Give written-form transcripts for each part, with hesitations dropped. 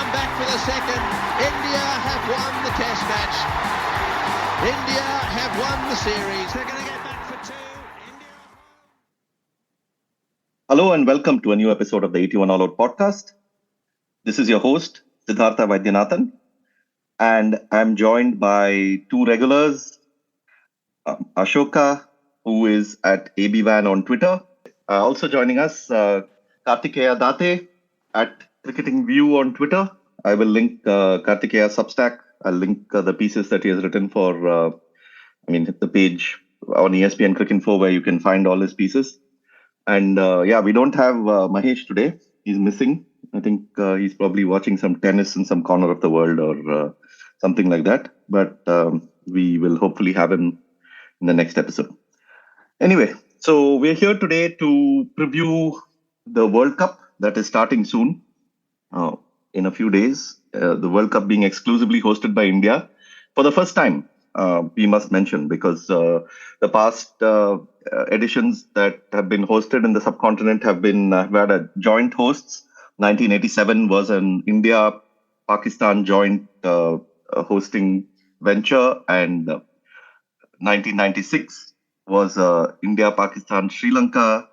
come back for the second. India have won the test match. India have won the series. They're going to get back for two. Hello and welcome to a new episode of the 81 All Out podcast. This is your host, Siddhartha Vaidyanathan, and I'm joined by two regulars, Ashoka, who is at ABVan on Twitter. Also joining us, Kartikeya Date at Cricketing View on Twitter. I will link Kartikeya's Substack. I'll link the pieces that he has written for, the page on ESPN Cricinfo where you can find all his pieces. And we don't have Mahesh today. He's missing. I think he's probably watching some tennis in some corner of the world or something like that. But we will hopefully have him in the next episode. Anyway, so we're here today to preview the World Cup that is starting soon. In a few days, the World Cup being exclusively hosted by India for the first time. We must mention, because the past editions that have been hosted in the subcontinent have had a joint hosts. 1987 was an India-Pakistan joint hosting venture, and 1996 was India-Pakistan-Sri Lanka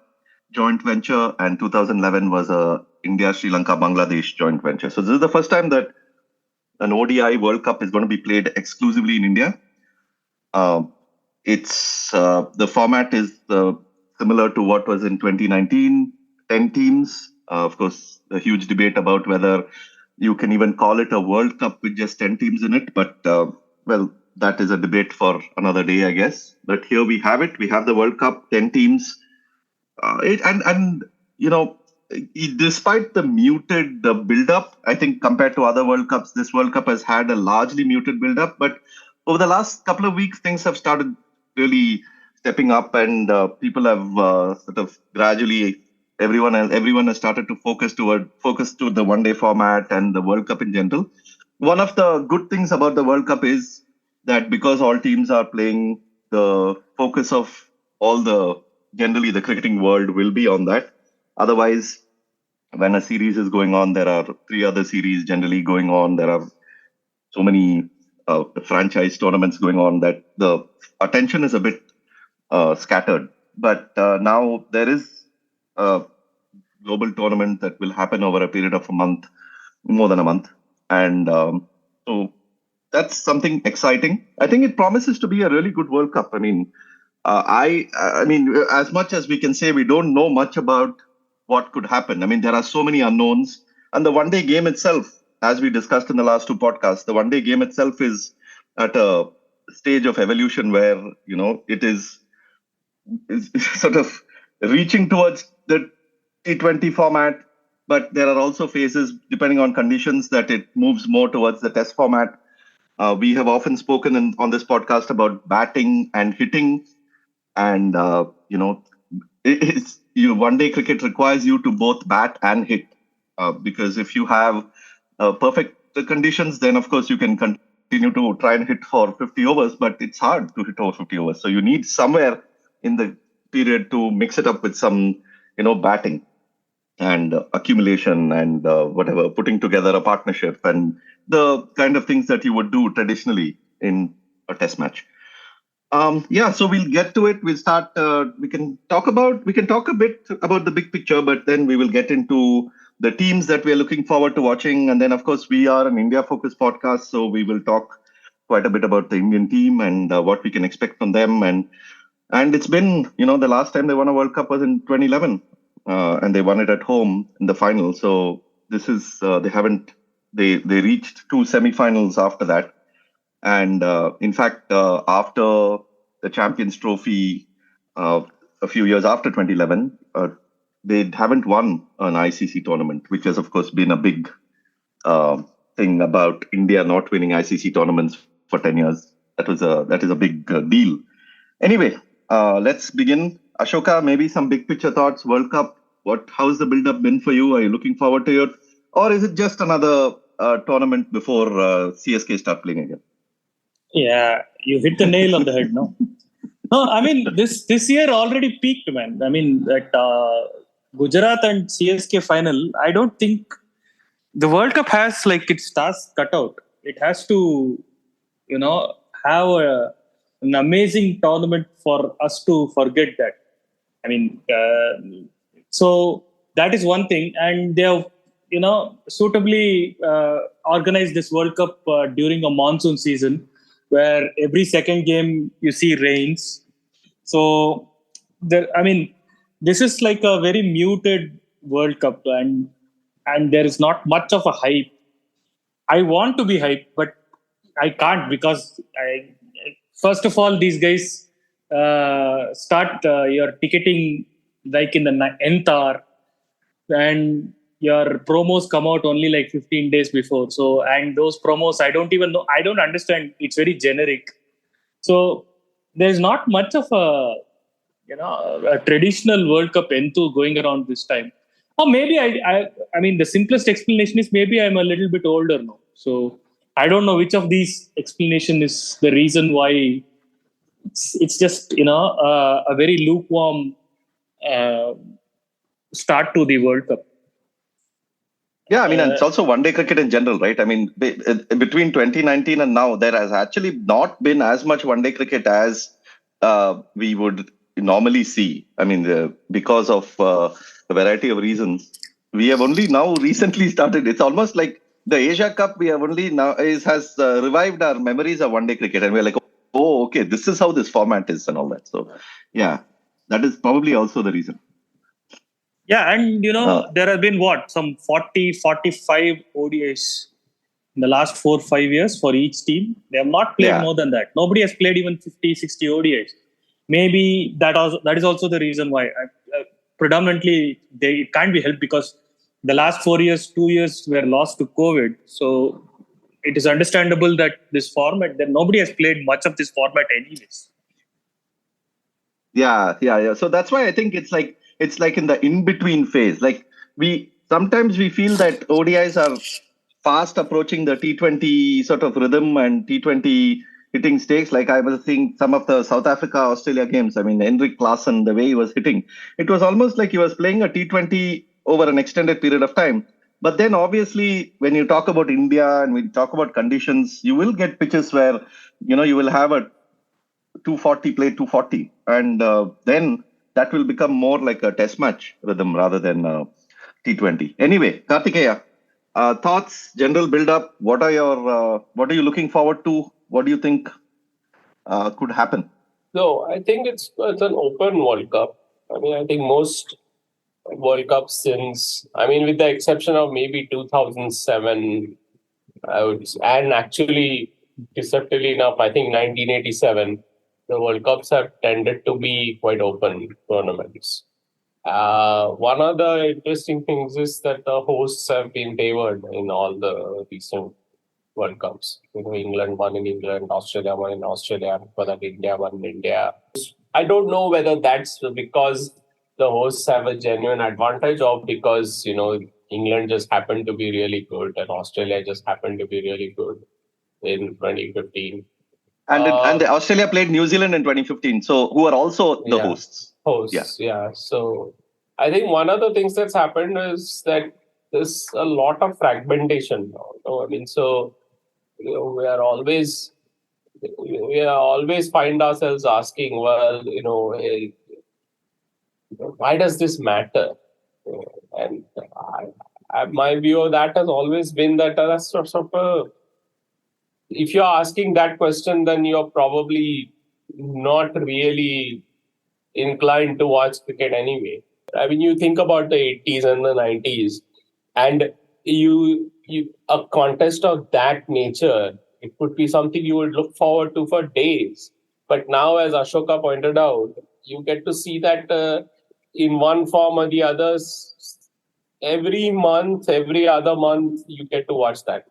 joint venture, and 2011 was a India-Sri Lanka-Bangladesh joint venture. So this is the first time that an ODI World Cup is going to be played exclusively in India. It's the format is similar to what was in 2019, 10 teams. Of course, a huge debate about whether you can even call it a World Cup with just 10 teams in it. But, that is a debate for another day, I guess. But here we have it. We have the World Cup, 10 teams. Despite the muted build-up, I think compared to other World Cups, this World Cup has had a largely muted build-up. But over the last couple of weeks, things have started really stepping up, and people have sort of gradually, everyone has started to focus to the one-day format and the World Cup in general. One of the good things about the World Cup is that because all teams are playing, the focus of generally the cricketing world will be on that. Otherwise, when a series is going on, there are 3 other series generally going on. There are so many franchise tournaments going on that the attention is a bit scattered. But now there is a global tournament that will happen over a period of a month, more than a month. And so that's something exciting. I think it promises to be a really good World Cup. I mean, as much as we can say, we don't know much about what could happen. I mean, there are so many unknowns. And the one-day game itself, as we discussed in the last 2 podcasts, the one-day game itself is at a stage of evolution where, it is sort of reaching towards the T20 format. But there are also phases, depending on conditions, that it moves more towards the test format. We have often spoken on this podcast about batting and hitting. And, one-day cricket requires you to both bat and hit. Because if you have perfect conditions, then, of course, you can continue to try and hit for 50 overs. But it's hard to hit over 50 overs. So you need somewhere in the period to mix it up with some, batting and accumulation and putting together a partnership and the kind of things that you would do traditionally in a test match. So we'll get to it. We'll start. We can talk a bit about the big picture, but then we will get into the teams that we are looking forward to watching. And then, of course, we are an India-focused podcast, so we will talk quite a bit about the Indian team and what we can expect from them. And it's been, the last time they won a World Cup was in 2011. And they won it at home in the final. So this is they reached 2 semi-finals after that. And in fact, after the Champions Trophy a few years after 2011, they haven't won an ICC tournament, which has, of course, been a big thing about India not winning ICC tournaments for 10 years. That is a big deal. Anyway, let's begin. Ashoka, maybe some big picture thoughts. World Cup, how's the build-up been for you? Are you looking forward to it? Or is it just another tournament before CSK start playing again? Yeah, you hit the nail on the head, no? No, I mean, this year already peaked, man. I mean, that Gujarat and CSK final, I don't think the World Cup has like its task cut out. It has to, have an amazing tournament for us to forget that. I mean, so that is one thing, and they have, suitably organized this World Cup during a monsoon season, where every second game you see rains. So, this is like a very muted World Cup, and there is not much of a hype. I want to be hyped, but I can't because first of all, these guys start your ticketing like in the nth hour, and your promos come out only like 15 days before. So, and those promos, I don't even know, I don't understand. It's very generic. So, there's not much of a traditional World Cup enthu going around this time. Or maybe I mean, the simplest explanation is maybe I'm a little bit older now. So I don't know which of these explanation is the reason why it's just, a very lukewarm uh, start to the World Cup. Yeah, I mean, and it's also one-day cricket in general, right? I mean, between 2019 and now, there has actually not been as much one-day cricket as we would normally see. I mean, because of a variety of reasons, we have only now recently started. It's almost like the Asia Cup. We have only now has revived our memories of one-day cricket, and we're like, oh, okay, this is how this format is, and all that. So, yeah, that is probably also the reason. Yeah, and there have been some 40, 45 ODIs in the last 4-5 years for each team. They have not played more than that. Nobody has played even 50, 60 ODIs. Maybe that is also the reason why. Predominantly, it can't be helped because the last 4 years, 2 years were lost to COVID. So it is understandable that this format, that nobody has played much of this format anyways. Yeah. So that's why I think it's like in the in-between phase. Like sometimes we feel that ODIs are fast approaching the T20 sort of rhythm and T20 hitting stakes. Like I was seeing some of the South Africa-Australia games. I mean, Henrik Klaasen, the way he was hitting, it was almost like he was playing a T20 over an extended period of time. But then obviously, when you talk about India and we talk about conditions, you will get pitches where, you will have a 240 play 240. And then that will become more like a test match rhythm rather than T20. Anyway, Kartikeya, thoughts, general build-up. What are you looking forward to? What do you think could happen? No, I think it's an open World Cup. I mean, I think most World Cups since, with the exception of maybe 2007, and actually, deceptively enough, I think 1987, the World Cups have tended to be quite open tournaments. One of the interesting things is that the hosts have been favored in all the recent World Cups. England won in England, Australia won in Australia, for that India won in India. I don't know whether that's because the hosts have a genuine advantage or because, England just happened to be really good and Australia just happened to be really good in 2015. And Australia played New Zealand in 2015, so who are also the hosts. Yeah. So I think one of the things that's happened is that there's a lot of fragmentation now. So we are always find ourselves asking, well, why does this matter? And my view of that has always been that that's sort of if you're asking that question, then you're probably not really inclined to watch cricket anyway. You think about the 80s and the 90s, and a contest of that nature, it would be something you would look forward to for days. But now, as Ashoka pointed out, you get to see that in one form or the others, every month, every other month, you get to watch that.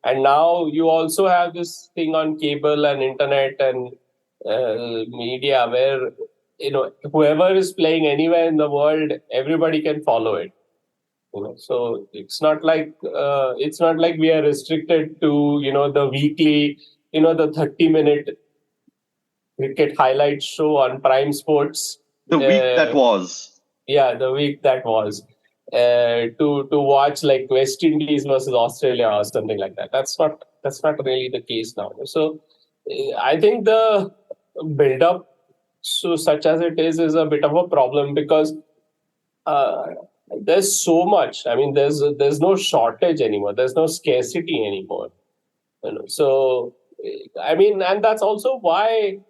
And now you also have this thing on cable and internet and media where, whoever is playing anywhere in the world, everybody can follow it. So it's not like we are restricted to, the weekly, the 30-minute cricket highlight show on Prime Sports. The week that was. Yeah, the week that was. to watch like West Indies versus Australia or something like that. That's not really the case now. So I think the build-up, so such as it is a bit of a problem because there's so much. I mean, there's no shortage anymore. There's no scarcity anymore. So I mean, and that's also why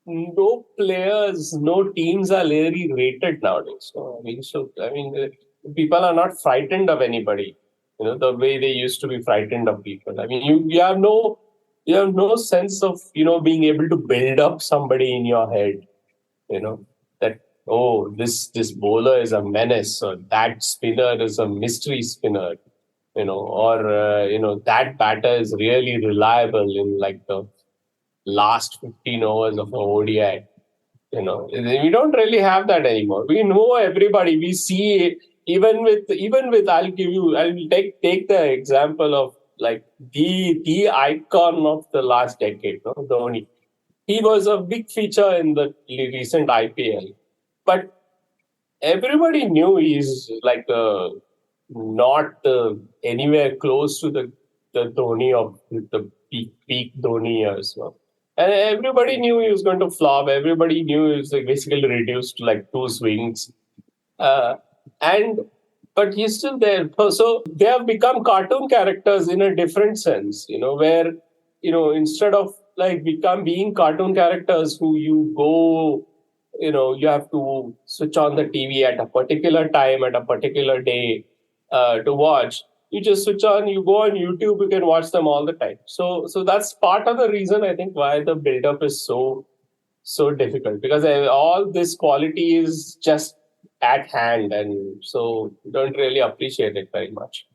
no players, no teams are really rated nowadays. I mean, people are not frightened of anybody. The way they used to be frightened of people. I mean, you have no sense of being able to build up somebody in your head. That this bowler is a menace, or that spinner is a mystery spinner. Or that batter is really reliable in like the last 15 overs of an ODI. We don't really have that anymore. We know everybody. We see even with I'll take the example of like the icon of the last decade, Dhoni. He was a big feature in the recent IPL, but everybody knew he's like not anywhere close to the Dhoni of the peak Dhoni years. And everybody knew he was going to flop. Everybody knew he was like basically reduced to like 2 swings. But he's still there. So they have become cartoon characters in a different sense, where, instead of like being cartoon characters who you go, you have to switch on the TV at a particular time, at a particular day to watch. You just switch on, you go on YouTube, you can watch them all the time. So that's part of the reason I think why the build-up is so difficult, because all this quality is just at hand, and so you don't really appreciate it very much.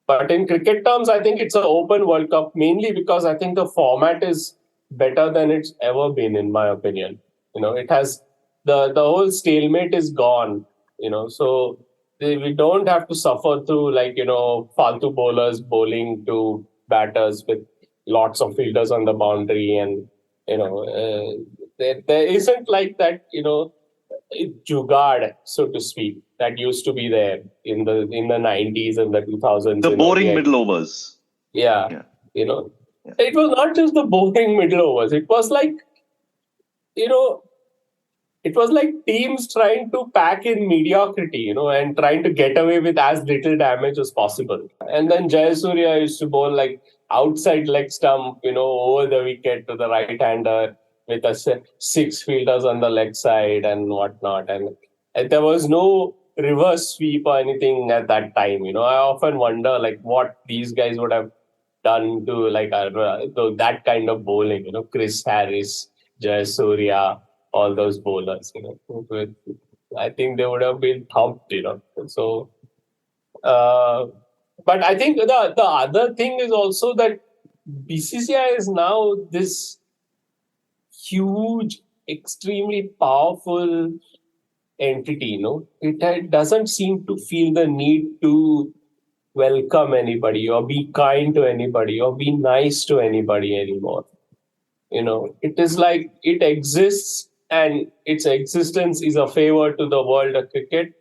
But in cricket terms, I think it's an open World Cup, mainly because I think the format is better than it's ever been, in my opinion. It has the whole stalemate is gone, so we don't have to suffer through like, faltu bowlers bowling to batters with lots of fielders on the boundary. And, there isn't like that, jugaad, so to speak, that used to be there in the 90s and the 2000s. The boring middle overs. Yeah. It was not just the boring middle overs. It was like, it was like teams trying to pack in mediocrity, and trying to get away with as little damage as possible. And then Jayasuriya used to bowl like outside leg stump, over the wicket to the right-hander with 6 fielders on the leg side and whatnot. And there was no reverse sweep or anything at that time. I often wonder like what these guys would have done to like that kind of bowling, Chris Harris, Jayasuriya, all those bowlers, I think they would have been thumped, So, but I think the other thing is also that BCCI is now this huge, extremely powerful entity, It doesn't seem to feel the need to welcome anybody or be kind to anybody or be nice to anybody anymore. It is like it exists, and its existence is a favor to the world of cricket.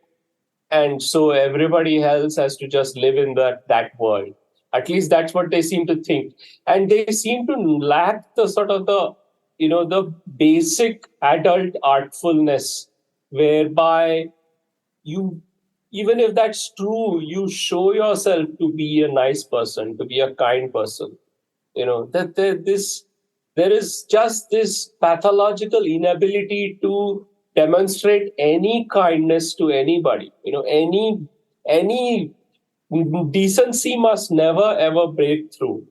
And so everybody else has to just live in that world. At least that's what they seem to think. And they seem to lack the sort of the basic adult artfulness, whereby you, even if that's true, you show yourself to be a nice person, to be a kind person. That there is just this pathological inability to demonstrate any kindness to anybody. Any decency must never ever break through.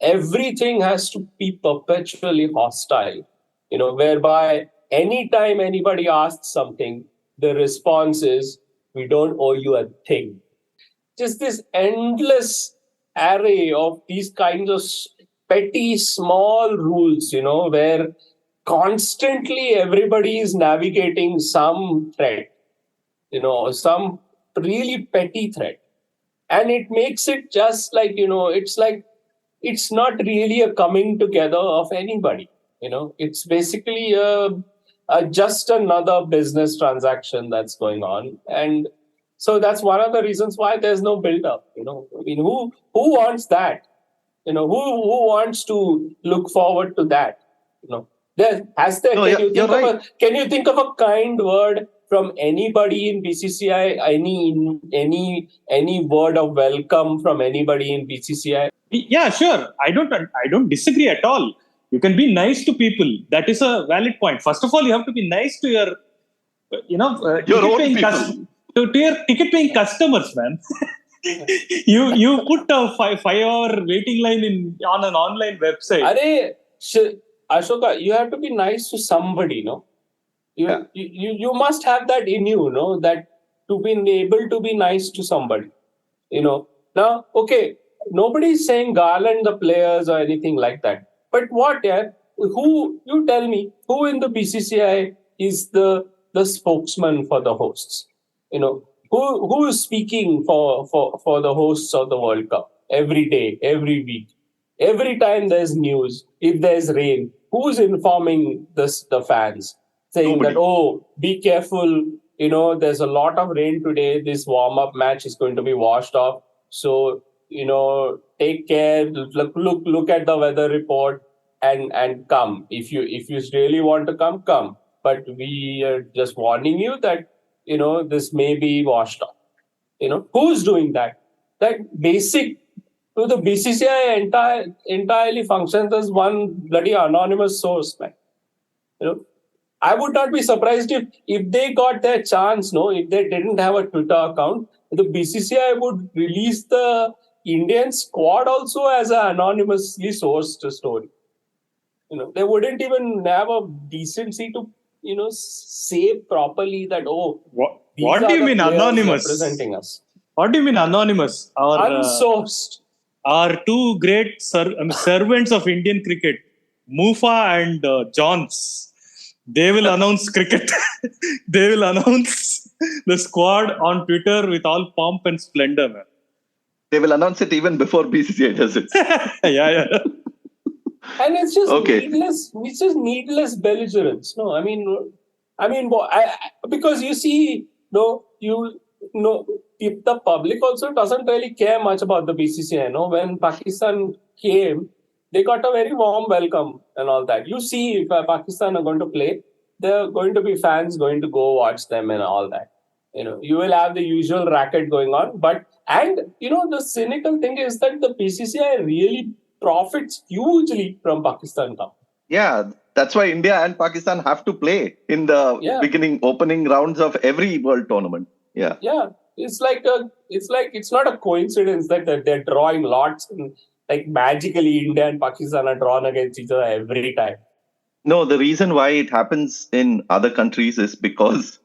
Everything has to be perpetually hostile. Whereby anytime anybody asks something, the response is, "We don't owe you a thing." Just this endless array of these kinds of petty, small rules, where constantly everybody is navigating some threat, some really petty threat. And it makes it just like, it's like, it's not really a coming together of anybody. It's basically just another business transaction that's going on. And So that's one of the reasons why there's no build-up. I mean, who wants that? Who wants to look forward to that? No, Can you think of a kind word from anybody in BCCI? Any word of welcome from anybody in BCCI? Yeah, sure. I don't disagree at all. You can be nice to people. That is a valid point. First of all, you have to be nice to your, Your own people. To your ticket-paying customers, man. you put a 5-hour waiting line on an online website. Ashoka, you have to be nice to somebody, no? You must have that in you, no? That to be able to be nice to somebody, Now, okay, nobody's saying garland the players or anything like that. But what, you tell me, who in the BCCI is the spokesman for the hosts? Who is speaking for the hosts of the World Cup every day, every week, every time there's news, if there's rain, who's informing the fans, saying Nobody. that, be careful, there's a lot of rain today, this warm-up match is going to be washed off, so take care, look at the weather report and come. If you really want to come, but we are just warning you that this may be washed off. Who's doing that? That basic. So the BCCI entirely functions as one bloody anonymous source, man. I would not be surprised if they got their chance, if they didn't have a Twitter account, the BCCI would release the Indian squad also as an anonymously sourced story. They wouldn't even have a decency to, say properly that, what do you mean anonymous? Representing us. What do you mean anonymous? Unsourced. Our two great servants of Indian cricket, Mufa and Johns, they will announce cricket. They will announce the squad on Twitter with all pomp and splendor, man. They will announce it even before BCCI does it. Yeah. And it's just needless. It's just needless belligerence. No, because you see, if the public also doesn't really care much about the BCCI. When Pakistan came, they got a very warm welcome and all that. You see, if Pakistan are going to play, there are going to be fans going to go watch them and all that. You will have the usual racket going on. The cynical thing is that the BCCI really profits hugely from Pakistan now. Yeah, that's why India and Pakistan have to play in the opening rounds of every world tournament. Yeah. Yeah. It's not a coincidence that they're drawing lots and like magically India and Pakistan are drawn against each other every time. No, the reason why it happens in other countries is because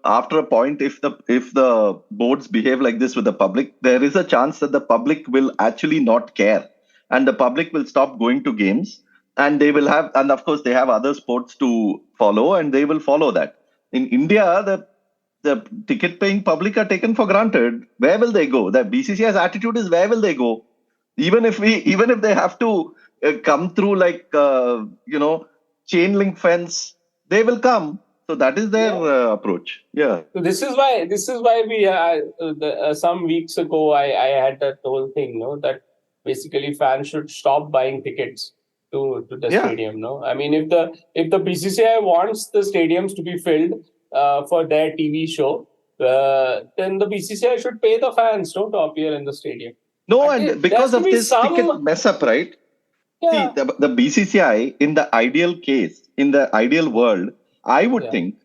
after a point, if the boards behave like this with the public, there is a chance that the public will actually not care, and the public will stop going to games, and and of course they have other sports to follow, and they will follow that. In India, the ticket-paying public are taken for granted. Where will they go? The BCCI's attitude is, where will they go? Even if they have to come through chain link fence, they will come. So that is their approach. Yeah. So this is why we some weeks ago I had that whole thing, that basically fans should stop buying tickets to the stadium. I mean, if the BCCI wants the stadiums to be filled for their TV show, then the BCCI should pay the fans to appear in the stadium. No, and because of this ticket mess up, right? Yeah. See, the BCCI, in the ideal case, in the ideal world, I would think,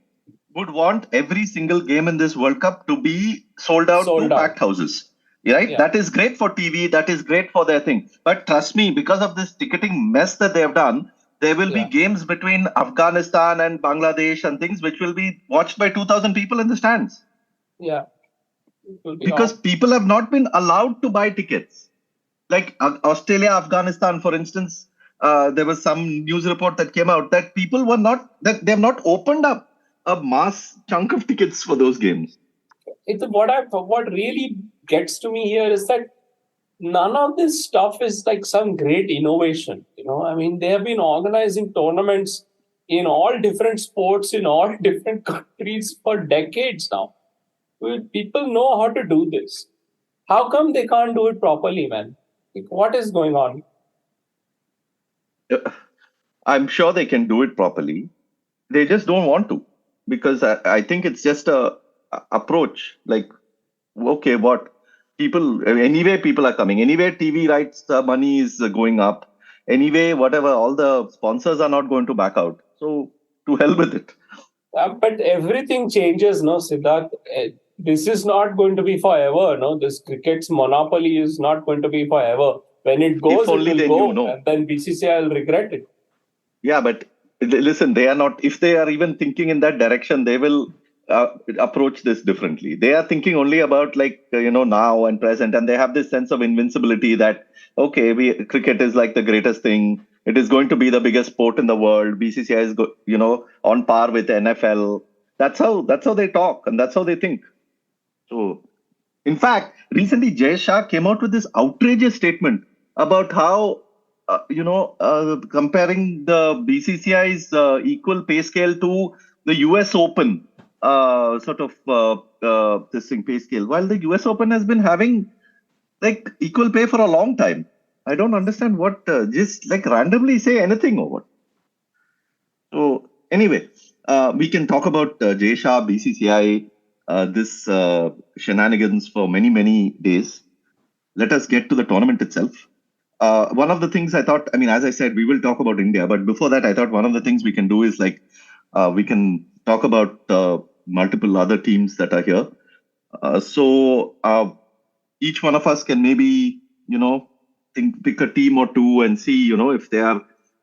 would want every single game in this World Cup to be sold out to packed houses. Right? Yeah. That is great for TV. That is great for their thing. But trust me, because of this ticketing mess that they have done, there will be games between Afghanistan and Bangladesh and things which will be watched by 2,000 people in the stands. Yeah. Because people have not been allowed to buy tickets. Like Australia, Afghanistan, for instance, there was some news report that came out that people were they have not opened up a mass chunk of tickets for those games. What really gets to me here is that none of this stuff is like some great innovation. I mean, they have been organizing tournaments in all different sports in all different countries for decades now. People know how to do this. How come they can't do it properly, man? Like, what is going on? I'm sure they can do it properly. They just don't want to, because I think it's just a approach. Like, okay, what people anyway, people are coming anyway. TV rights money is going up anyway. Whatever, all the sponsors are not going to back out. So to hell with it. But everything changes, no, Siddharth. This is not going to be forever, no. This cricket's monopoly is not going to be forever. When it goes, it will go, no. and then BCCI will regret it. Yeah, but listen, they are not. If they are even thinking in that direction, they will approach this differently. They are thinking only about now and present, and they have this sense of invincibility that cricket is like the greatest thing. It is going to be the biggest sport in the world. BCCI is on par with NFL. That's how they talk, and that's how they think. So, in fact, recently Jay Shah came out with this outrageous statement about how comparing the BCCI's equal pay scale to the US Open this thing pay scale, while the US Open has been having like equal pay for a long time. I don't understand what just like randomly say anything or what. So anyway, we can talk about Jay Shah, BCCI, this shenanigans for many days. Let us get to the tournament itself. One of the things I thought, as I said, we will talk about India, but before that, I thought one of the things we can do is we can talk about multiple other teams that are here. So each one of us can maybe, pick a team or two and see,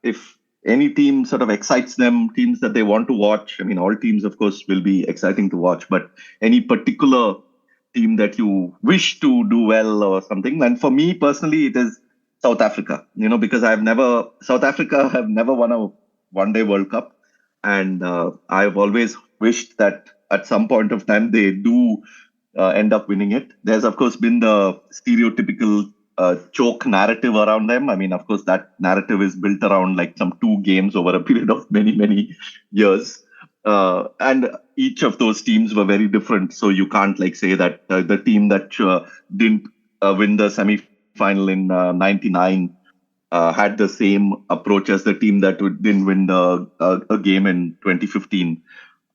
if any team sort of excites them, teams that they want to watch. All teams, of course, will be exciting to watch, but any particular team that you wish to do well or something. And for me personally, it is South Africa, because South Africa have never won a one-day World Cup. And I've always wished that at some point of time they do end up winning it. There's, of course, been the stereotypical choke narrative around them. Of course, that narrative is built around like some 2 games over a period of many years. And each of those teams were very different. So you can't say that the team that didn't win the semi-final in 99 had the same approach as the team that didn't win a game in 2015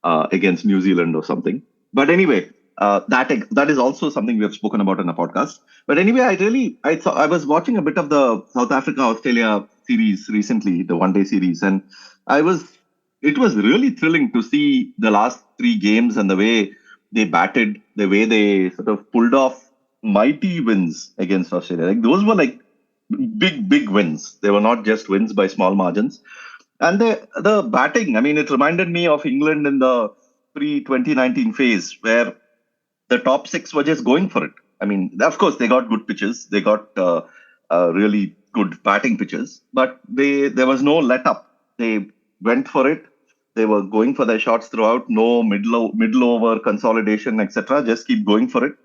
against New Zealand or something. But anyway, that is also something we have spoken about in a podcast. But anyway, I was watching a bit of the South Africa-Australia series recently, the one-day series, and it was really thrilling to see the last 3 games and the way they batted, the way they sort of pulled off mighty wins against Australia. Those were big wins. They were not just wins by small margins. And the batting, it reminded me of England in the pre-2019 phase where the top 6 were just going for it. Of course, they got good pitches. They got really good batting pitches, but there was no let up. They went for it. They were going for their shots throughout. No middle over consolidation, etc. Just keep going for it.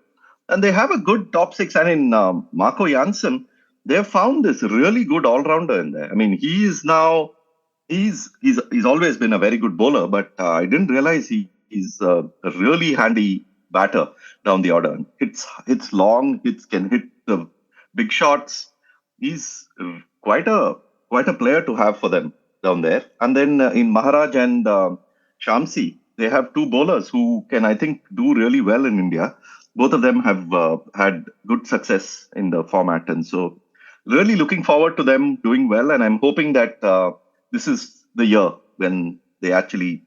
And they have a good top 6. And in Marco Jansen, they have found this really good all-rounder in there. He's always been a very good bowler, but I didn't realize he's a really handy batter down the order. Hits long, can hit the big shots. He's quite a player to have for them down there. And then in Maharaj and Shamsi, they have 2 bowlers who can, I think, do really well in India. Both of them have had good success in the format. And so really looking forward to them doing well. And I'm hoping that this is the year when they actually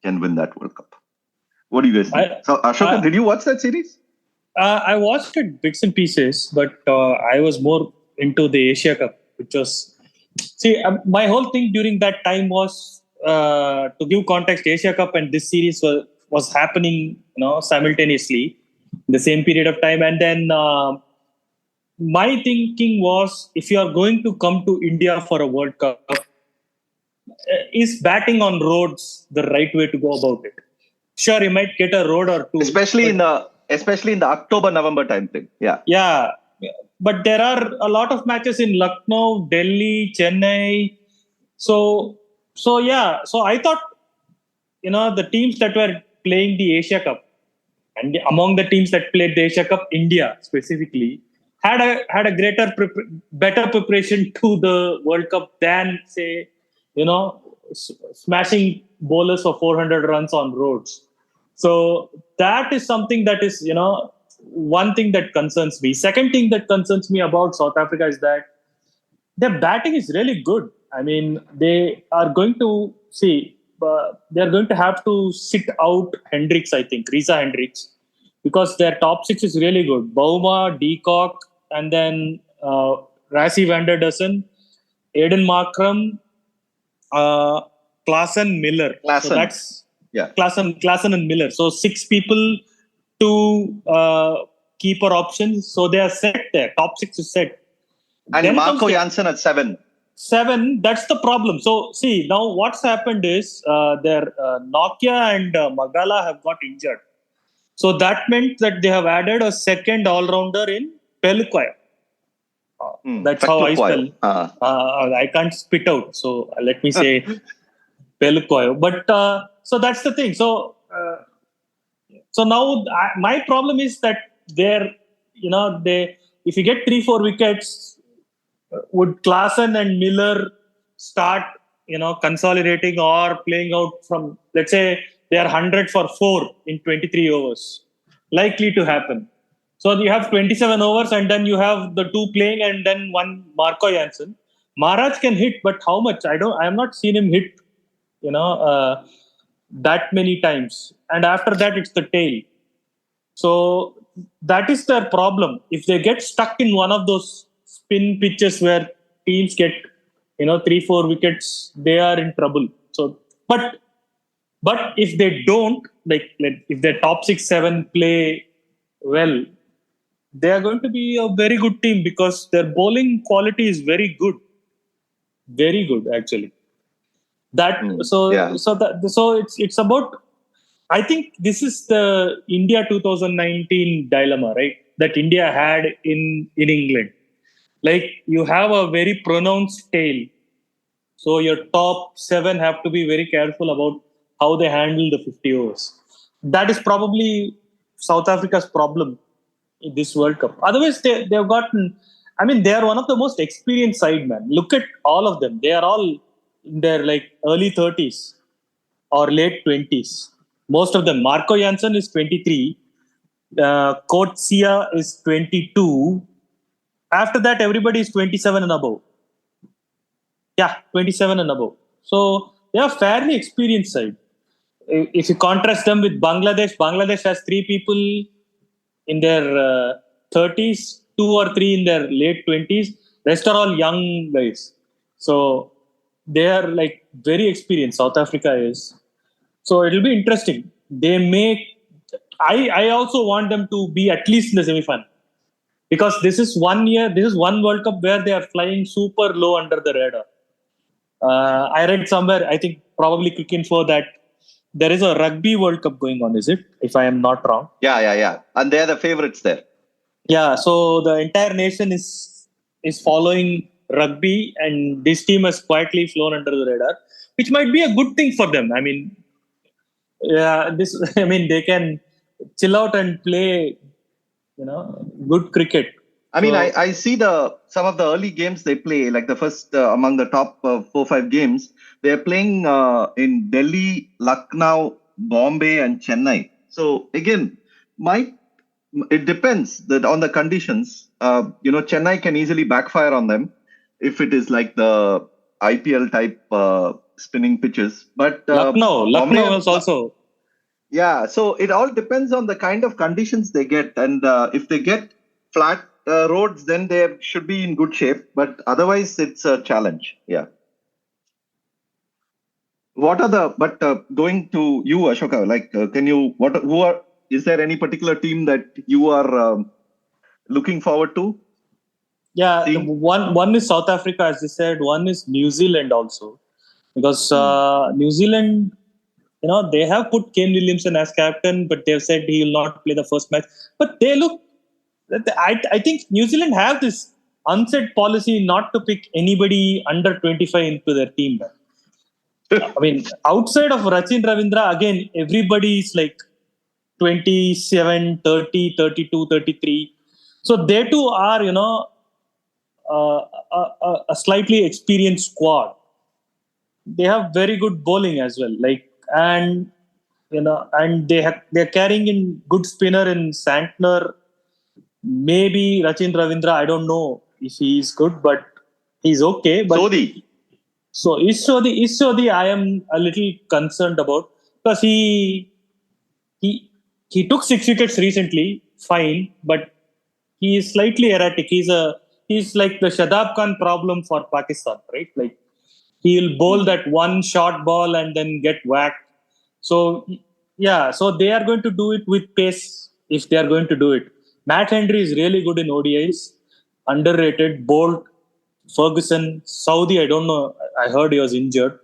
can win that World Cup. What do you guys think? So, Ashoka, did you watch that series? I watched it bits and pieces, but I was more into the Asia Cup, which was... See, my whole thing during that time was, to give context, Asia Cup and this series was happening, simultaneously in the same period of time. And then my thinking was, if you are going to come to India for a World Cup, is batting on roads the right way to go about it? Sure, you might get a road or 2, especially in the October-November time thing. Yeah. But there are a lot of matches in Lucknow, Delhi, Chennai. So I thought, the teams that were playing the Asia Cup, And among the teams that played the Asia Cup, India specifically had a better preparation to the World Cup than, say, smashing bowlers for 400 runs on roads. So that is something that is, one thing that concerns me. Second thing that concerns me about South Africa is that their batting is really good. I mean, they are going to have to sit out Hendricks, I think, Risa Hendricks, because their top six is really good. Bauma, Deacock, and then Rassie van der Dussen, Aiden Markram, Klaassen, Miller. Klaassen. So that's Yeah. Klaassen and Miller. So 6 people, 2 keeper options. So they are set there. Top 6 is set. And Then Marco comes Jansen at 7. 7, that's the problem. So, see, now what's happened is their Nokia and Magala have got injured. So that meant that they have added a second all-rounder in Pelukoya. That's how I spell. I can't spit out. So let me say Pelukoya. But so that's the thing. So now my problem is that if you get 3-4 wickets, would Klaassen and Miller start, consolidating or playing out from, let's say, they are 100 for 4 in 23 overs? Likely to happen. So you have 27 overs and then you have the 2 playing and then 1 Marco Jansen. Maharaj can hit, but how much? I have not seen him hit, that many times. And after that, it's the tail. So that is their problem. If they get stuck in one of those spin pitches where teams get 3-4 wickets, they are in trouble. So but if they don't, if their top 6-7 play well, they are going to be a very good team because their bowling quality is very good actually. So it's about, I think this is the India 2019 dilemma, right, that India had in England. Like, you have a very pronounced tail. So your top 7 have to be very careful about how they handle the 50 overs. That is probably South Africa's problem in this World Cup. Otherwise, they've gotten, they are one of the most experienced side, man. Look at all of them. They are all in their early 30s or late 20s. Most of them. Marco Jansen is 23. Coetzee is 22. After that, everybody is 27 and above. Yeah, 27 and above. So they are fairly experienced side. If you contrast them with Bangladesh has 3 people in their 30s, 2 or 3 in their late 20s. Rest are all young guys. So they are very experienced. South Africa is. So it will be interesting. I also want them to be at least in the semi-final. Because this is one World Cup where they are flying super low under the radar. I read somewhere, I think probably Quick Info, that there is a Rugby World Cup going on, is it? If I am not wrong. Yeah. And they are the favorites there. Yeah, so the entire nation is following rugby, and this team has quietly flown under the radar, which might be a good thing for them. They can chill out and play good cricket. I see some of the early games they play, like the first among the top 4-5 games. They are playing in Delhi, Lucknow, Bombay, and Chennai. So again, it depends on the conditions. Chennai can easily backfire on them if it is like the IPL type spinning pitches. But Lucknow was also. Yeah, so it all depends on the kind of conditions they get, and if they get flat roads, then they should be in good shape. But otherwise, it's a challenge. Yeah. Going to you, Ashoka, is there any particular team that you are looking forward to? Yeah, one is South Africa, as you said. One is New Zealand also, because New Zealand, they have put Kane Williamson as captain, but they've said he will not play the first match. But they look, I think New Zealand have this unsaid policy not to pick anybody under 25 into their team. Outside of Rachin Ravindra, again, everybody is 27, 30, 32, 33. So they too are, a slightly experienced squad. They have very good bowling as well. And they're carrying in good spinner in Santner. Maybe Rachin Ravindra. I don't know if he's good, but he's okay. But Sodhi. So Ishodi, I am a little concerned about because he took 6 wickets recently, fine, but he is slightly erratic. He's like the Shadab Khan problem for Pakistan, right? Like he'll bowl that one short ball and then get whacked. So yeah, so they are going to do it with pace if they are going to do it. Matt Henry is really good in ODIs, underrated. Bolt, Ferguson, Saudi, I don't know. I heard he was injured.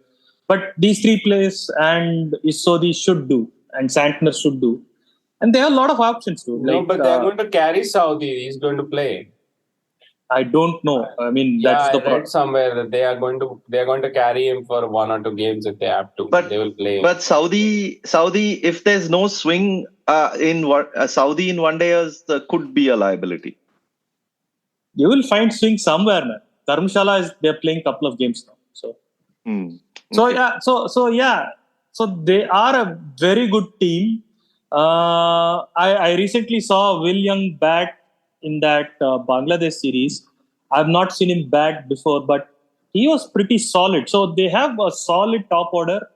But these three players and Isodi should do, and Santner should do. And they have a lot of options too. No, but they're going to carry Saudi. He's going to play. I don't know. I mean, that's the problem. I read somewhere that they are going to carry him for 1 or 2 games if they have to. But they will play. But Saudi, if there's no swing Saudi in one day, could be a liability. You will find swing somewhere, man. Dharamshala they're playing a couple of games now. So, so they are a very good team. I recently saw Will Young bat in that Bangladesh series. I've not seen him bat before, but he was pretty solid. So they have a solid top order,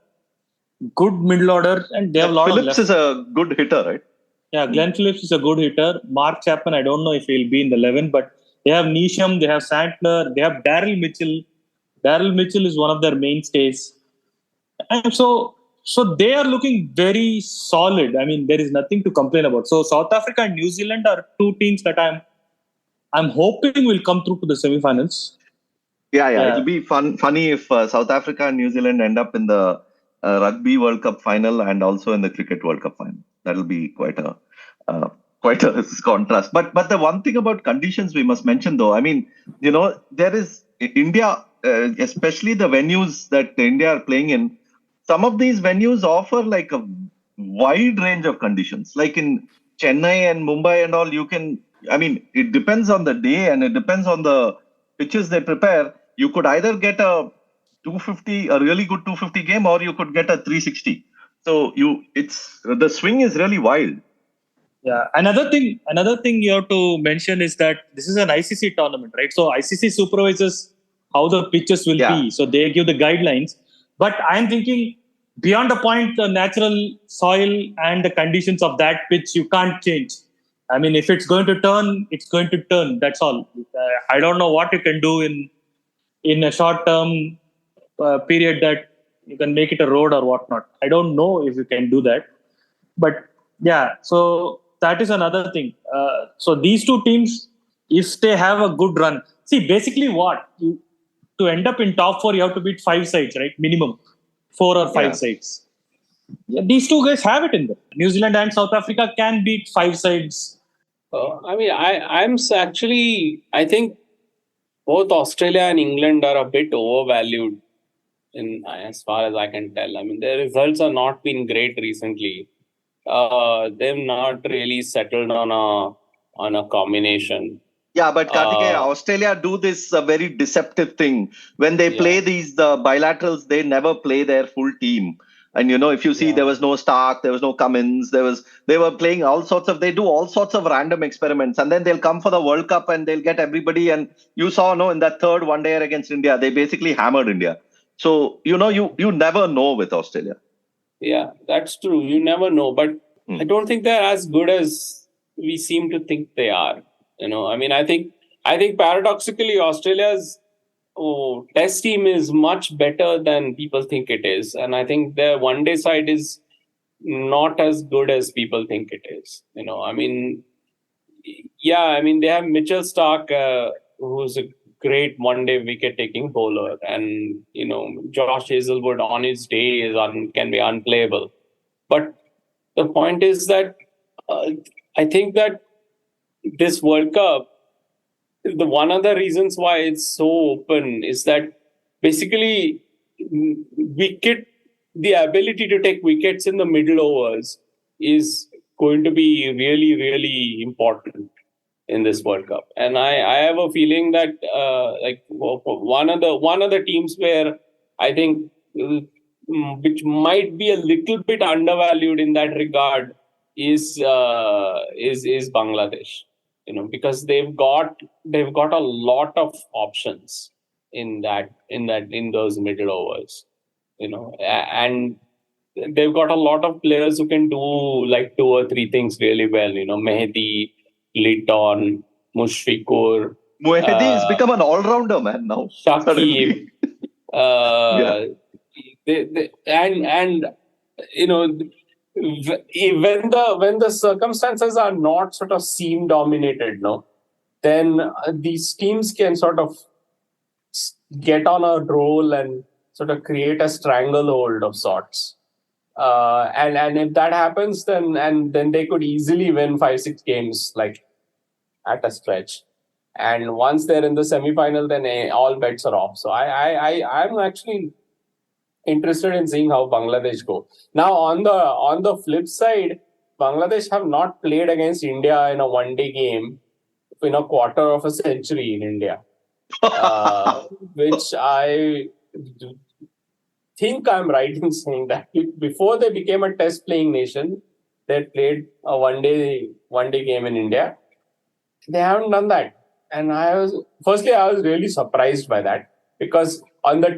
good middle order, and they have a lot Phillips of left. Is a good hitter, right? Yeah, Glenn Phillips is a good hitter. Mark Chapman, I don't know if he'll be in the 11, but they have Neesham, they have Santner, they have Daryl Mitchell. Daryl Mitchell is one of their mainstays. And so they are looking very solid. I mean, there is nothing to complain about. So South Africa and New Zealand are two teams that I'm hoping will come through to the semi-finals. Yeah. It'll be funny if South Africa and New Zealand end up in the Rugby World Cup final and also in the Cricket World Cup final. That'll be quite a contrast. But the one thing about conditions we must mention, though, I mean, there is India, especially the venues that India are playing in. Some of these venues offer like a wide range of conditions. Like in Chennai and Mumbai and all, it depends on the day and it depends on the pitches they prepare. You could either get a really good 250 game, or you could get a 360. So the swing is really wild. Yeah. Another thing you have to mention is that this is an ICC tournament, right? So ICC supervises how the pitches will be. So they give the guidelines. But I'm thinking beyond a point, the natural soil and the conditions of that pitch, you can't change. I mean, if it's going to turn, it's going to turn. That's all. I don't know what you can do in a short-term period that you can make it a road or whatnot. I don't know if you can do that. But yeah, so that is another thing. So these two teams, if they have a good run, see, basically to end up in top 4, you have to beat 5 sides, right? Minimum 4 or 5 sides. Yeah, these two guys have it in them. New Zealand and South Africa can beat 5 sides. I think both Australia and England are a bit overvalued as far as I can tell. I mean, their results have not been great recently. They've not really settled on a combination. Yeah, but Karthikeya, Australia do this very deceptive thing. When they play the bilaterals, they never play their full team. And, if you see, there was no Stark, there was no Cummins, they were playing they do all sorts of random experiments. And then they'll come for the World Cup and they'll get everybody. And you saw, in that third one-dayer against India, they basically hammered India. So, you never know with Australia. Yeah, that's true. You never know. But I don't think they're as good as we seem to think they are. I think paradoxically, Australia's test team is much better than people think it is. And I think their one-day side is not as good as people think it is. They have Mitchell Stark, who's a great one-day wicket-taking bowler. And, Josh Hazelwood on his day can be unplayable. But the point is that I think that this World Cup, the one of the reasons why it's so open is that basically the ability to take wickets in the middle overs is going to be really, really important in this World Cup. And I have a feeling that one of the teams where I think which might be a little bit undervalued in that regard is Bangladesh. Because they've got a lot of options in those middle overs. And they've got a lot of players who can do like 2 or 3 things really well. Mehdi, Liton, Mushfiqur. Mohedi has become an all-rounder, man, now. Shakib. Yeah. And when the circumstances are not sort of seam dominated, then these teams can sort of get on a roll and sort of create a stranglehold of sorts. And if that happens, then they could easily win 5-6 games like at a stretch. And once they're in the semi-final, then all bets are off. So I'm actually interested in seeing how Bangladesh go. Now on the flip side, Bangladesh have not played against India in a one-day game in a quarter of a century in India, which I think I'm right in saying that before they became a test-playing nation, they played a one-day game in India. They haven't done that, and I was really surprised by that, because in the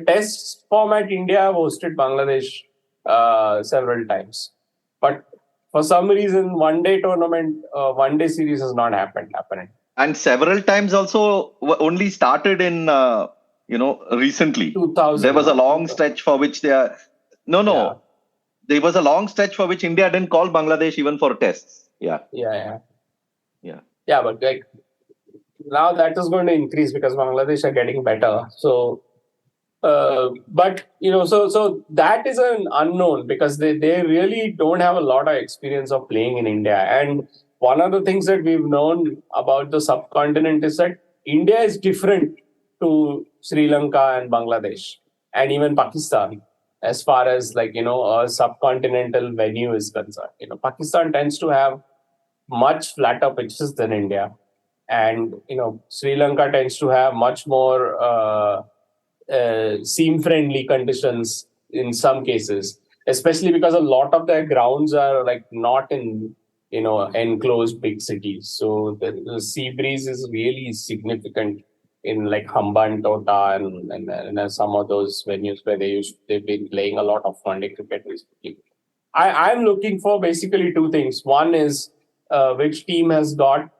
test format, India have hosted Bangladesh several times, but for some reason, one-day tournament, one-day series has not happened. And several times also only started in recently. 2000. There was a long stretch for which they are Yeah. There was a long stretch for which India didn't call Bangladesh even for tests. Yeah. Yeah, but like now that is going to increase because Bangladesh are getting better. So, but so that is an unknown because they really don't have a lot of experience of playing in India. And one of the things that we've known about the subcontinent is that India is different to Sri Lanka and Bangladesh and even Pakistan as far as a subcontinental venue is concerned. Pakistan tends to have much flatter pitches than India, and Sri Lanka tends to have much more seam-friendly conditions in some cases, especially because a lot of their grounds are not in enclosed big cities. So the sea breeze is really significant in Hambantota and some of those venues where they've been playing a lot of one-day cricket recently. I'm looking for basically 2 things. One is which team has got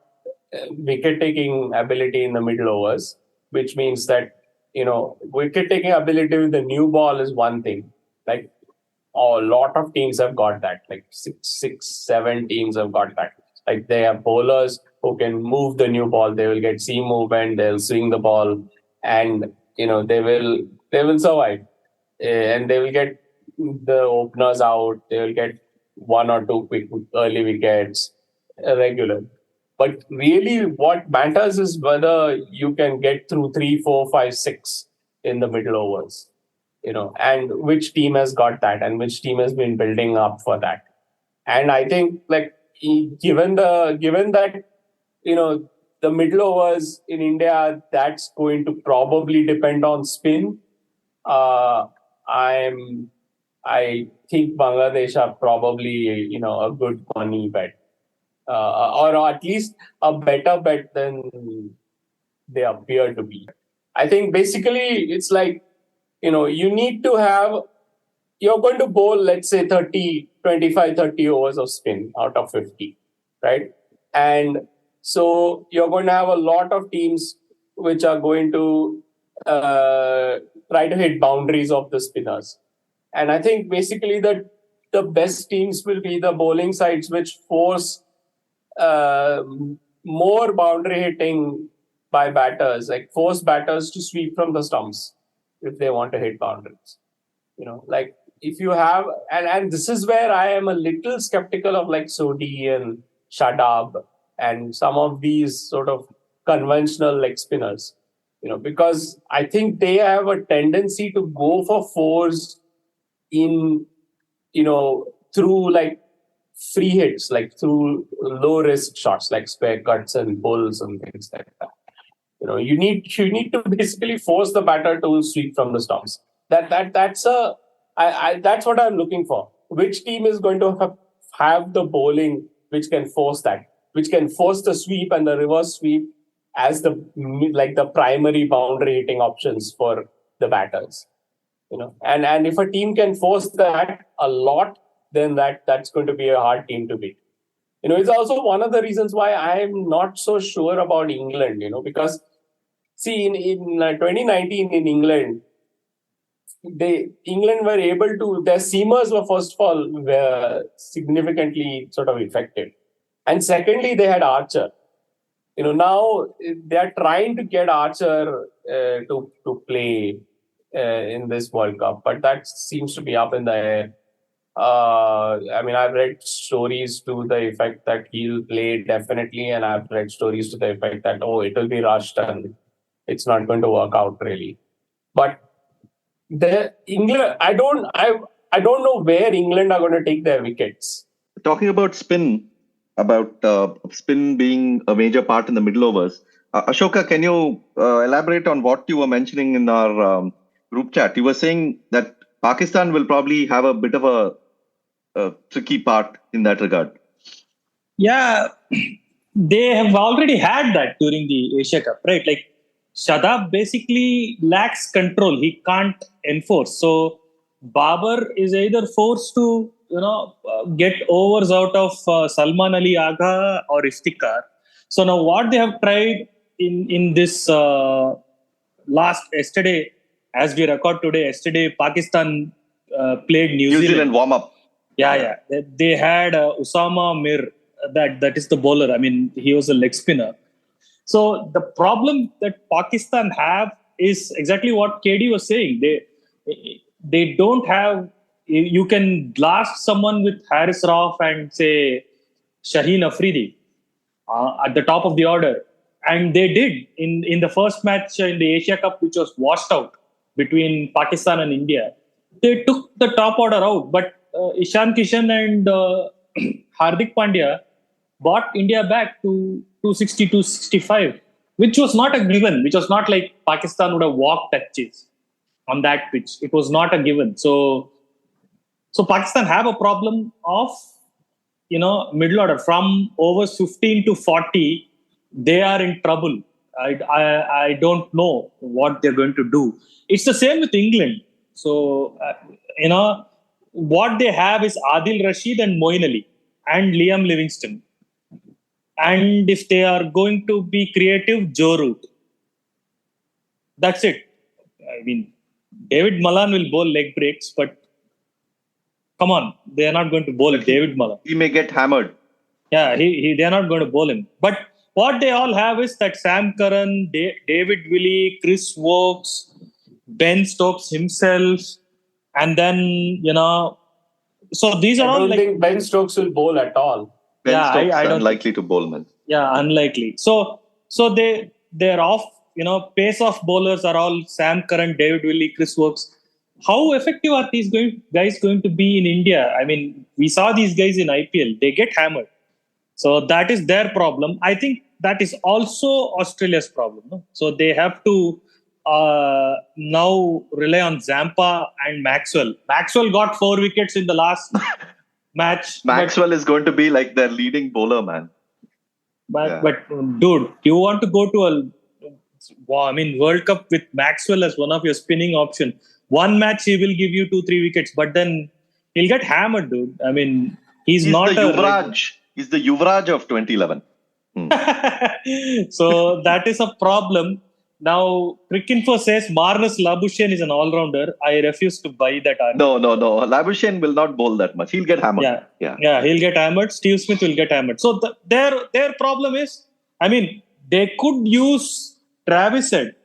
wicket-taking ability in the middle overs, which means that wicket-taking ability with the new ball is one thing. A lot of teams have got that. 7 teams have got that. They have bowlers who can move the new ball. They will get seam movement. They'll swing the ball, and they will survive. And they will get the openers out. They will get 1 or 2 quick early wickets, regular. But really, what matters is whether you can get through 3, 4, 5, 6 in the middle overs. And which team has got that, and which team has been building up for that. And I think, given that the middle overs in India, that's going to probably depend on spin. I think Bangladesh are probably a good money bet, or at least a better bet than they appear to be. I think basically it's you need to have, you're going to bowl, let's say 25, 30 overs of spin out of 50, right? And so you're going to have a lot of teams which are going to try to hit boundaries of the spinners. And I think basically that the best teams will be the bowling sides which force more boundary hitting by batters, force batters to sweep from the stumps if they want to hit boundaries. If you have, and this is where I am a little skeptical of Sodhi and Shadab and some of these sort of conventional leg spinners, because I think they have a tendency to go for fours in, through free hits, like through low risk shots, like square cuts and pulls and things like that. You need to basically force the batter to sweep from the stumps. That's what I'm looking for. Which team is going to have the bowling which can force that, which can force the sweep and the reverse sweep as the primary boundary hitting options for the batters. And if a team can force that a lot, then that's going to be a hard team to beat. It's also one of the reasons why I'm not so sure about England, because see, in 2019 in England, England were able to, their seamers were first of all were significantly sort of effective. And secondly, they had Archer. Now they are trying to get Archer to play in this World Cup, but that seems to be up in the air. I've read stories to the effect that he'll play definitely, and I've read stories to the effect that, it will be rushed and it's not going to work out really. But England, I don't know where England are going to take their wickets. Talking about spin being a major part in the middle overs. Ashoka, can you elaborate on what you were mentioning in our group chat? You were saying that Pakistan will probably have a bit of a tricky part in that regard. Yeah, they have already had that during the Asia Cup, right? Like Shadab basically lacks control. He can't enforce. So Babar is either forced to, get overs out of Salman Ali Agha or Iftikhar. So now what they have tried in this yesterday, as we record today, yesterday Pakistan played New Zealand warm up. Yeah. They had Usama Mir, that is the bowler. He was a leg spinner. So the problem that Pakistan have is exactly what KD was saying. They don't have. You can blast someone with Haris Rauf and say Shaheen Afridi at the top of the order, and they did in the first match in the Asia Cup, which was washed out between Pakistan and India. They took the top order out, but Ishan Kishan and Hardik Pandya brought India back to 260, 265, which was not a given, which was not like Pakistan would have walked that chase on that pitch. It was not a given. So Pakistan have a problem of, middle order. From overs 15 to 40, they are in trouble. I don't know what they're going to do. It's the same with England. So, what they have is Adil Rashid and Moeen Ali and Liam Livingstone. And if they are going to be creative, Joe Root. That's it. David Malan will bowl leg breaks, but come on, they are not going to bowl David Malan. He may get hammered. Yeah, they are not going to bowl him. But what they all have is that Sam Curran, David Willey, Chris Wokes, Ben Stokes himself, and then, so these are all I don't think Ben Stokes will bowl at all. Ben Stokes is unlikely to bowl, man. Yeah, unlikely. So they're off, pace off bowlers are all Sam Curran, David Willey, Chris Wokes. How effective are these guys going to be in India? We saw these guys in IPL. They get hammered. So that is their problem. I think that is also Australia's problem. No? So they have to now rely on Zampa and Maxwell. Maxwell got 4 wickets in the last match. Maxwell is going to be like their leading bowler, man. But dude, you want to go to World Cup with Maxwell as one of your spinning option. One match he will give you 2-3 wickets, but then he'll get hammered, dude. He's not the Yuvraj. He's the Yuvraj of 2011. So that is a problem. Now, Cricinfo says Marnus Labuschagne is an all-rounder. I refuse to buy that argument. No. Labuschagne will not bowl that much. He'll get hammered. Yeah, he'll get hammered. Steve Smith will get hammered. So their problem is, they could use Travis Head,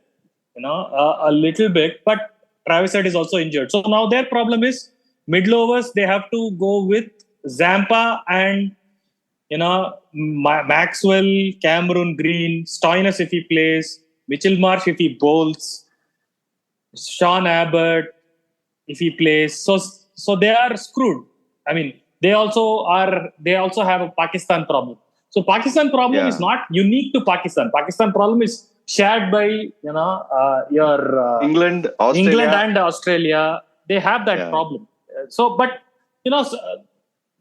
a little bit, but Travis Head is also injured. So now their problem is middle overs. They have to go with Zampa and Maxwell, Cameron Green, Stoinis if he plays, Mitchell Marsh if he bowls, Sean Abbott if he plays. So they are screwed. they also have a Pakistan problem. So Pakistan problem is not unique to Pakistan. Pakistan problem is shared by your England, Australia. England and Australia. They have that problem. But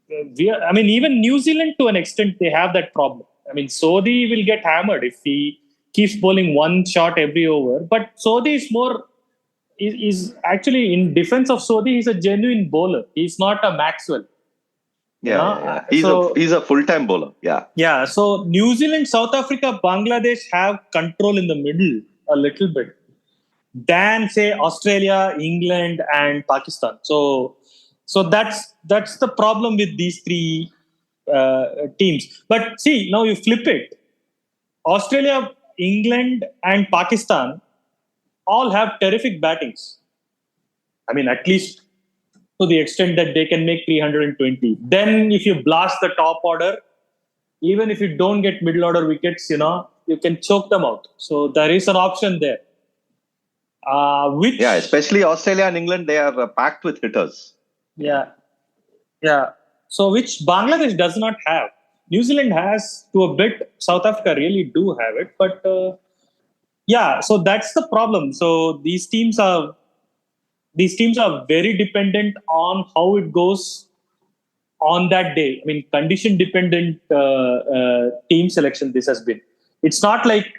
even New Zealand to an extent they have that problem. I mean, Sodhi will get hammered if he keeps bowling one shot every over. But Sodhi is actually, in defense of Sodhi, he's a genuine bowler. He's not a Maxwell. He's a full-time bowler. Yeah. So New Zealand, South Africa, Bangladesh have control in the middle a little bit than say Australia, England, and Pakistan. So that's the problem with these three teams. But see, now you flip it. Australia, England, and Pakistan all have terrific battings. I mean, at least to the extent that they can make 320. Then if you blast the top order, even if you don't get middle order wickets, you can choke them out. So there is an option there. Especially Australia and England, they are packed with hitters. Yeah. So which Bangladesh does not have. New Zealand has to a bit. South Africa really do have it. But so that's the problem. So these teams are very dependent on how it goes on that day. I mean, condition dependent team selection this has been. It's not like,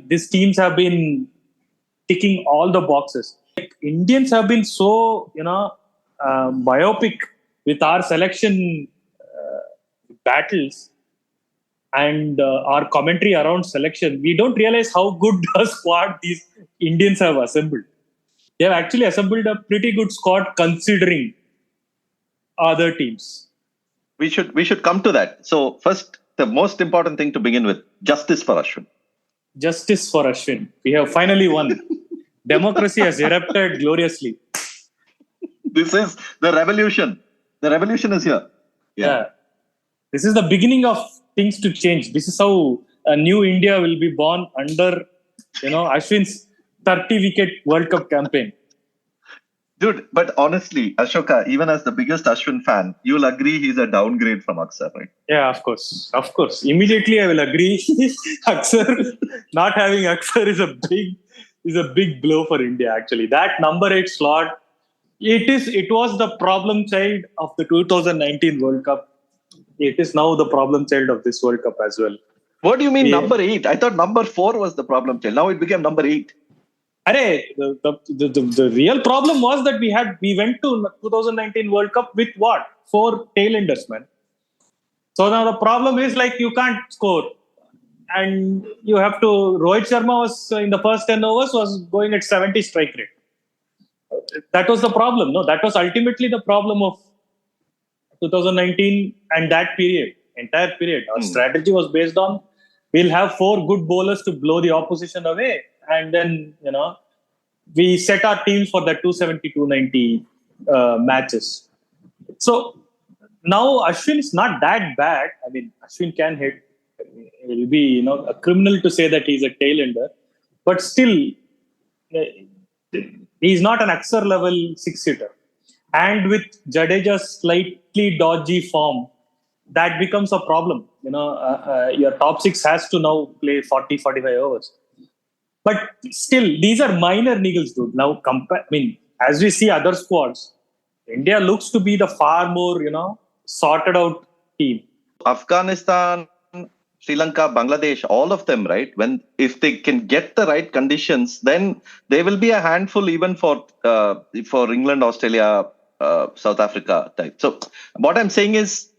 these teams have been ticking all the boxes. Like, Indians have been so, myopic with our selection battles and our commentary around selection. We don't realize how good a squad these Indians have assembled. They have actually assembled a pretty good squad considering other teams. We should come to that. So first, the most important thing to begin with, justice for Ashwin. Justice for Ashwin. We have finally won. Democracy has erupted gloriously. This is the revolution. The revolution is here. Yeah. This is the beginning of things to change. This is how a new India will be born under, Ashwin's 30-wicket World Cup campaign. Dude, but honestly, Ashoka, even as the biggest Ashwin fan, you'll agree he's a downgrade from Akshar, right? Yeah, of course. Immediately I will agree. Not having Akshar is a big blow for India, actually. That number 8 slot, it was the problem child of the 2019 World Cup. It is now the problem child of this World Cup as well. What do you mean number 8? I thought number 4 was the problem child. Now it became number 8. The real problem was that we went to 2019 World Cup with what? 4 tailenders, man. So now the problem is like you can't score. And you have to, Rohit Sharma was in the first 10 overs was going at 70 strike rate. That was the problem. No, that was ultimately the problem of 2019 and that entire period. Our strategy was based on we'll have 4 good bowlers to blow the opposition away. And then, we set our teams for the 270, 290 matches. So now Ashwin is not that bad. I mean, Ashwin can hit. It will be, a criminal to say that he's a tailender. But still, he's not an Akshar level 6-hitter. And with Jadeja's slightly dodgy form, that becomes a problem. Your top 6 has to now play 40, 45 overs. But still, these are minor niggles, dude. Now, as we see other squads, India looks to be the far more, sorted out team. Afghanistan, Sri Lanka, Bangladesh, all of them, right? If they can get the right conditions, then they will be a handful even for England, Australia, South Africa type. So what I'm saying is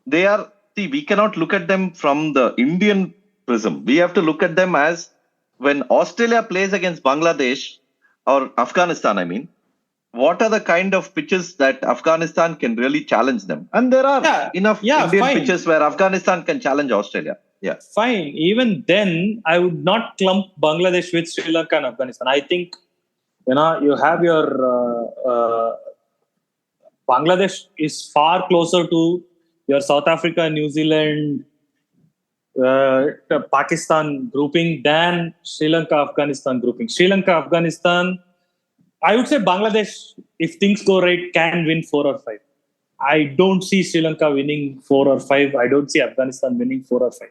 we cannot look at them from the Indian prism. We have to look at them as when Australia plays against Bangladesh or Afghanistan, what are the kind of pitches that Afghanistan can really challenge them? And there are enough Indian pitches where Afghanistan can challenge Australia. Yeah. Fine. Even then, I would not clump Bangladesh with Sri Lanka and Afghanistan. I think, you have your Bangladesh is far closer to your South Africa, New Zealand, Pakistan grouping than Sri Lanka, Afghanistan grouping. Sri Lanka, Afghanistan, I would say Bangladesh, if things go right, can win 4 or 5. I don't see Sri Lanka winning 4 or 5. I don't see Afghanistan winning 4 or 5.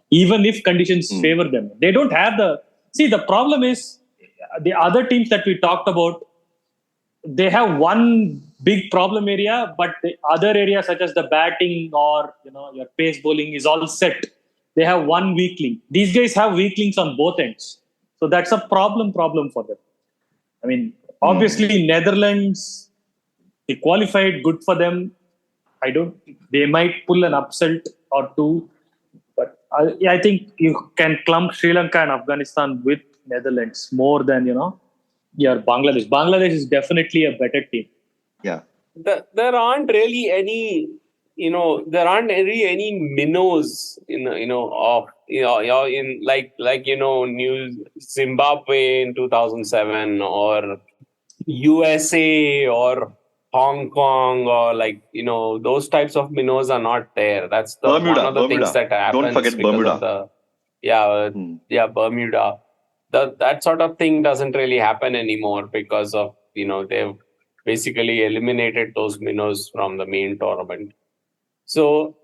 Even if conditions favor them. They don't have the... See, the problem is the other teams that we talked about, they have one big problem area, but the other areas such as the batting or your pace bowling is all set. They have one weak link. These guys have weak links on both ends. So that's a problem for them. I mean, obviously Netherlands, they qualified, good for them. They might pull an upset or two, but I think you can clump Sri Lanka and Afghanistan with Netherlands more than, Bangladesh. Bangladesh is definitely a better team. Yeah. There aren't really any, minnows, New Zimbabwe in 2007 or USA or Hong Kong or those types of minnows are not there. That's one of the things that happens. Don't forget Bermuda. Bermuda. That sort of thing doesn't really happen anymore because of, they've basically eliminated those minnows from the main tournament. So,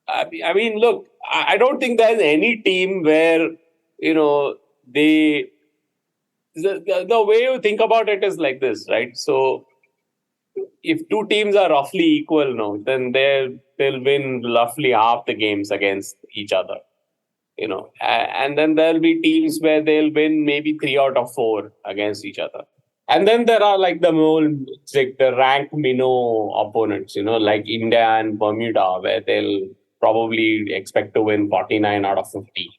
I mean, look, I don't think there's any team where, the way you think about it is like this, right? So, if two teams are roughly equal, then they'll win roughly half the games against each other. And then there'll be teams where they'll win maybe 3 out of 4 against each other. And then there are the ranked minnow opponents, like India and Bermuda, where they'll probably expect to win 49 out of 50.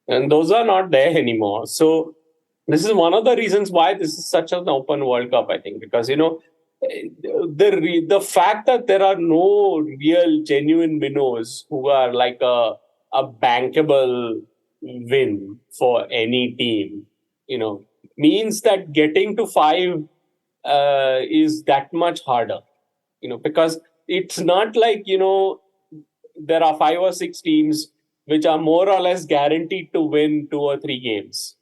And those are not there anymore. So this is one of the reasons why this is such an open World Cup, I think, because, the fact that there are no real genuine minnows who are like a bankable win for any team, means that getting to 5 is that much harder, because it's not like, there are 5 or 6 teams which are more or less guaranteed to win 2 or 3 games,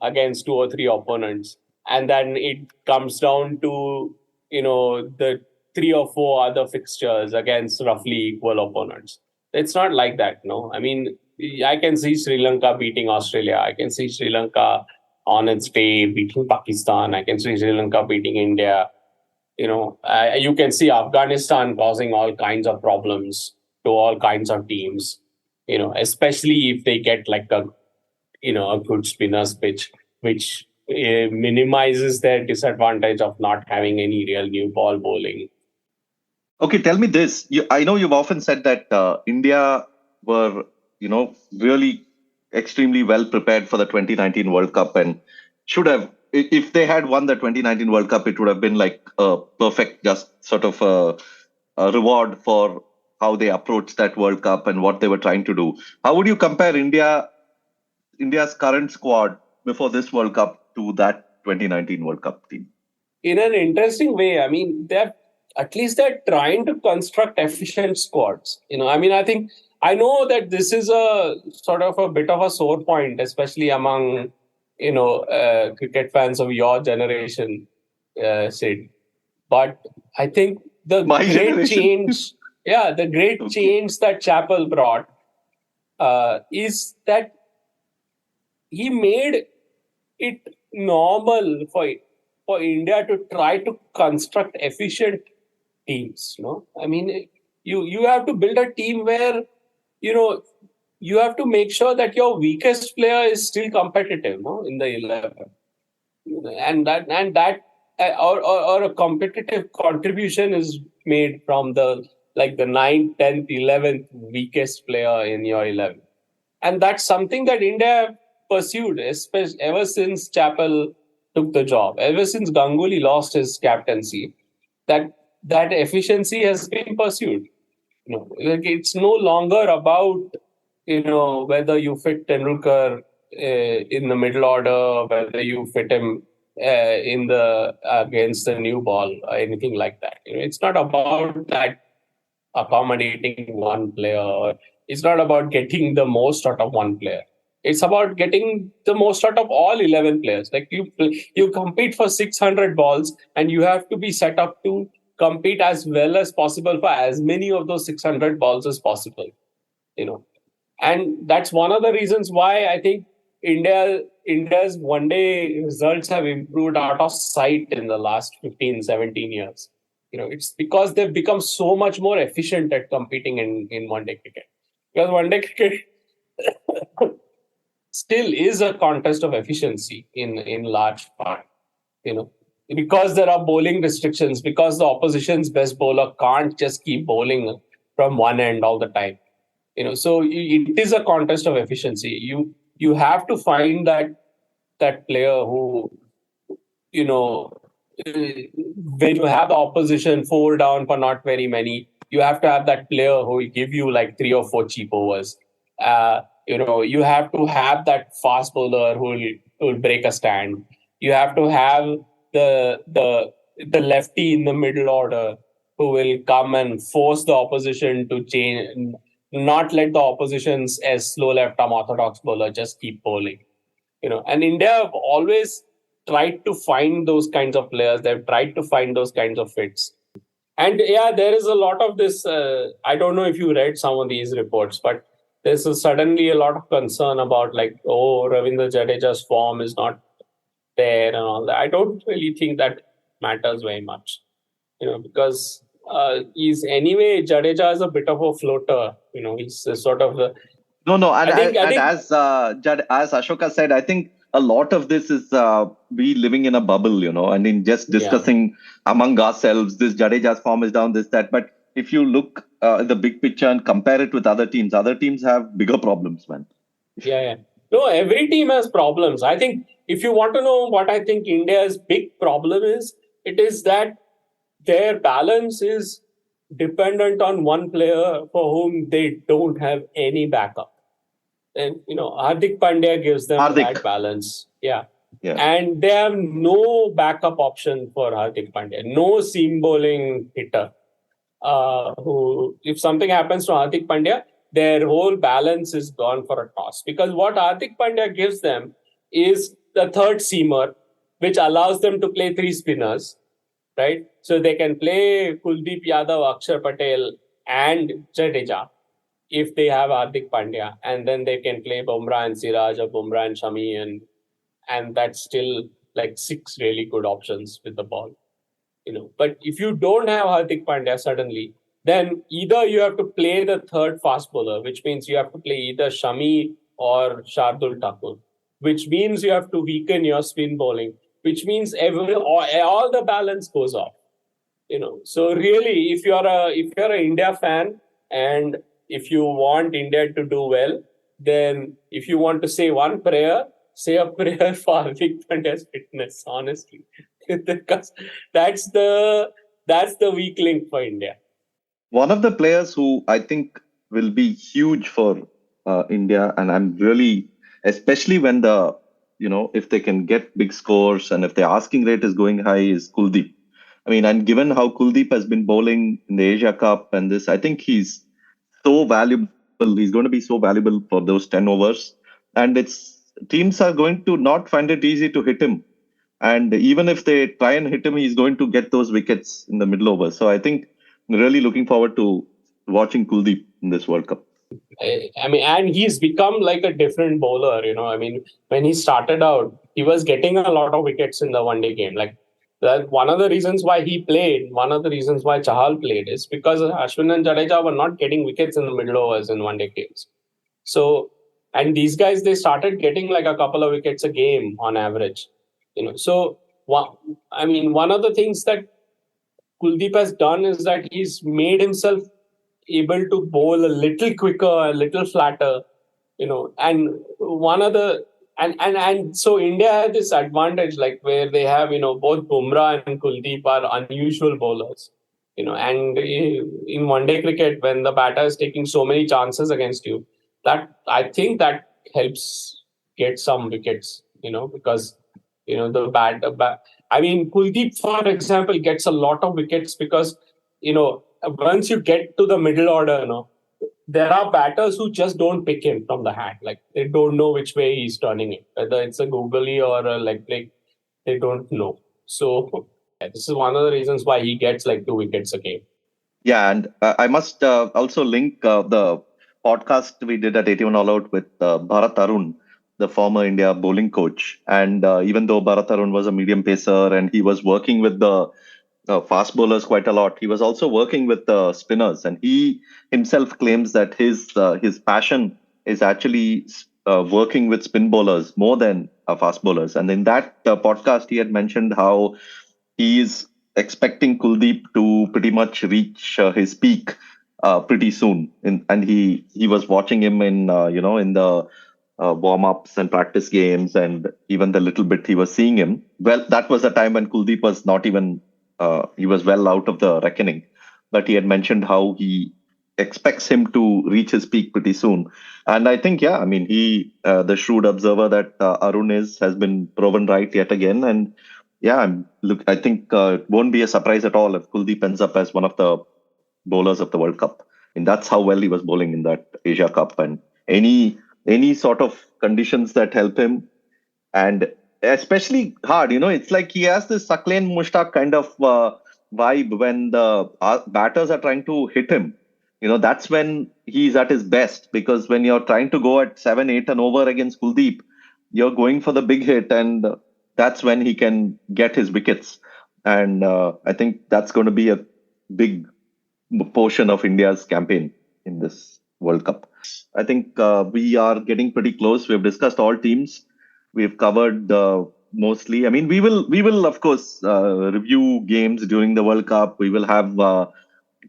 against 2 or 3 opponents. And then it comes down to, the 3 or 4 other fixtures against roughly equal opponents. It's not like that, no. I mean, I can see Sri Lanka beating Australia. I can see Sri Lanka on its day beating Pakistan. I can see Sri Lanka beating India. You can see Afghanistan causing all kinds of problems to all kinds of teams, especially if they get like a good spinner's pitch, which minimizes their disadvantage of not having any real new ball bowling. Okay, tell me this. I know you've often said that India were, really extremely well prepared for the 2019 World Cup and should have, if they had won the 2019 World Cup, it would have been like a perfect, just sort of a reward for how they approached that World Cup and what they were trying to do. How would you compare India's current squad before this World Cup to that 2019 World Cup team? In an interesting way, I mean, they're trying to construct efficient squads. I know that this is a sort of a bit of a sore point, especially among, cricket fans of your generation, Sid. But I think the great change that Chappell brought is that he made it normal for India to try to construct efficient teams. I mean, you have to build a team where, you have to make sure that your weakest player is still competitive, in the 11, and that or a competitive contribution is made from the 9th, 10th, 11th weakest player in your 11, and that's something that India pursued, especially ever since Chappell took the job, ever since Ganguly lost his captaincy. That efficiency has been pursued. It's no longer about whether you fit Tendulkar in the middle order, whether you fit him in the against the new ball or anything like that. It's not about that accommodating one player. It's not about getting the most out of one player. It's about getting the most out of all 11 players. Like you compete for 600 balls and you have to be set up to compete as well as possible for as many of those 600 balls as possible, and that's one of the reasons why I think India's one day results have improved out of sight in the last 15, 17 years. It's because they've become so much more efficient at competing in one day cricket. Because one day cricket still is a contest of efficiency in large part, because there are bowling restrictions, because the opposition's best bowler can't just keep bowling from one end all the time. So it is a contest of efficiency. You have to find that player who, when you have the opposition 4 down for not very many, you have to have that player who will give you like 3 or 4 cheap overs. You have to have that fast bowler who will break a stand. You have to have the lefty in the middle order who will come and force the opposition to change, not let the opposition's as slow left-arm orthodox bowler just keep bowling. And India have always tried to find those kinds of players. They've tried to find those kinds of fits. And there is a lot of this. I don't know if you read some of these reports, but there's suddenly a lot of concern about Ravindra Jadeja's form is not there and all that. I don't really think that matters very much, because he's anyway, Jadeja is a bit of a floater. He's sort of the... No, and as Ashoka said, I think a lot of this is we living in a bubble, and in just discussing among ourselves, this Jadeja's form is down, this, that. But if you look at the big picture and compare it with other teams have bigger problems, man. Yeah. No, every team has problems. I think if you want to know what I think India's big problem is, it is that their balance is dependent on one player for whom they don't have any backup. And, Hardik Pandya gives them that balance. Yeah. And they have no backup option for Hardik Pandya. No seam bowling hitter. Who, if something happens to Hardik Pandya, their whole balance is gone for a toss. Because what Hardik Pandya gives them is the third seamer, which allows them to play 3 spinners, right? So they can play Kuldeep Yadav, Akshar Patel and Jadeja if they have Hardik Pandya. And then they can play Bumrah and Siraj or Bumrah and Shami. And that's still like 6 really good options with the ball. But if you don't have Hardik Pandya suddenly, then either you have to play the third fast bowler, which means you have to play either Shami or Shardul Thakur, which means you have to weaken your spin bowling, which means all the balance goes off. So really, if you're an India fan and if you want India to do well, then if you want to say one prayer, say a prayer for Hardik Pandya's fitness, honestly. Because that's the weak link for India. One of the players who I think will be huge for India, and I'm really, especially when if they can get big scores and if the asking rate is going high, is Kuldeep. I mean, and given how Kuldeep has been bowling in the Asia Cup and this, I think he's so valuable. He's going to be so valuable for those 10 overs. And teams are going to not find it easy to hit him. And even if they try and hit him, he's going to get those wickets in the middle overs. So I think I'm really looking forward to watching Kuldeep in this World Cup. I mean, and he's become like a different bowler, I mean, when he started out, he was getting a lot of wickets in the one-day game. Like, one of the reasons why he played, one of the reasons why Chahal played is because Ashwin and Jadeja were not getting wickets in the middle overs in one-day games. So, and these guys, they started getting like a couple of wickets a game on average. So, one of the things that Kuldeep has done is that he's made himself able to bowl a little quicker, a little flatter, and one of the, and so India has this advantage, like where they have, both Bumrah and Kuldeep are unusual bowlers, and in one-day cricket, when the batter is taking so many chances against you, that I think that helps get some wickets, because I mean, Kuldeep, for example, gets a lot of wickets because, once you get to the middle order, there are batters who just don't pick him from the hat. Like, they don't know which way he's turning it, whether it's a googly or a leg break, they don't know. So This is one of the reasons why he gets like 2 wickets a game. Yeah, and I must also link the podcast we did at 81 All Out with Bharat Arun, the former India bowling coach. And even though Bharat Arun was a medium pacer and he was working with the fast bowlers quite a lot, he was also working with the spinners. And he himself claims that his passion is actually working with spin bowlers more than fast bowlers. And in that podcast, he had mentioned how he is expecting Kuldeep to pretty much reach his peak pretty soon. And he was watching him in in the warm-ups and practice games, and even the little bit he was seeing him. Well, that was a time when Kuldeep was not even he was well out of the reckoning. But he had mentioned how he expects him to reach his peak pretty soon. And I think, yeah, I mean, the shrewd observer that Arun has been proven right yet again. And yeah, I think it won't be a surprise at all if Kuldeep ends up as one of the bowlers of the World Cup. And that's how well he was bowling in that Asia Cup. And any sort of conditions that help him, and especially hard, it's like he has this Sakleen Mushtaq kind of vibe when the batters are trying to hit him. That's when he's at his best, because when you're trying to go at 7-8 and over against Kuldeep, you're going for the big hit, and that's when he can get his wickets. And I think that's going to be a big portion of India's campaign in this World Cup. I think we are getting pretty close. We've discussed all teams. We've covered mostly. I mean, we will of course review games during the World Cup. We will have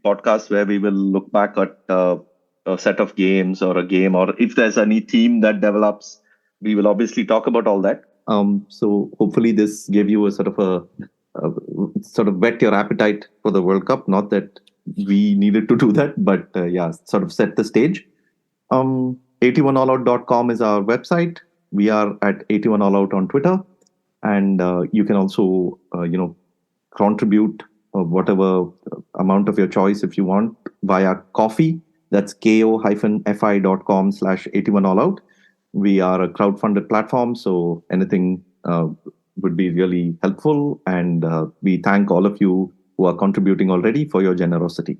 podcasts where we will look back at a set of games or a game, or if there's any theme that develops, we will obviously talk about all that. So hopefully this gave you a sort of whet your appetite for the World Cup. Not that we needed to do that, but sort of set the stage. 81allout.com is our website. We are at 81allout on Twitter, and you can also contribute whatever amount of your choice if you want via kofi. That's ko-fi.com/81allout. We are a crowdfunded platform, so anything would be really helpful. And we thank all of you who are contributing already for your generosity.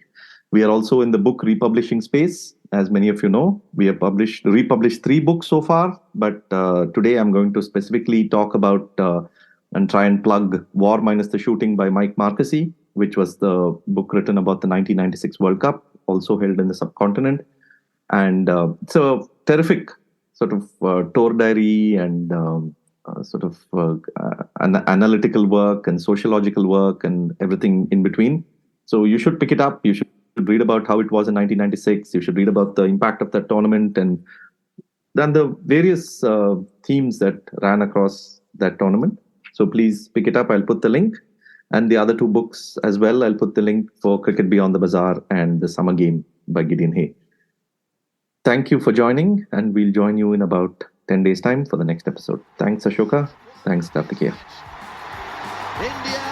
We are also in the book republishing space. As many of you know, we have republished 3 books so far. But today I'm going to specifically talk about and try and plug War Minus the Shooting by Mike Marquesi, which was the book written about the 1996 World Cup, also held in the subcontinent. And it's a terrific sort of tour diary and analytical work and sociological work and everything in between. So you should pick it up. You should read about how it was in 1996. You should read about the impact of that tournament and then the various themes that ran across that tournament. So please pick it up. I'll put the link. And the other 2 books as well, I'll put the link for Cricket Beyond the Bazaar and The Summer Game by Gideon Haigh. Thank you for joining, and we'll join you in about 10 days' time for the next episode. Thanks, Ashoka. Thanks, Kartikeya. India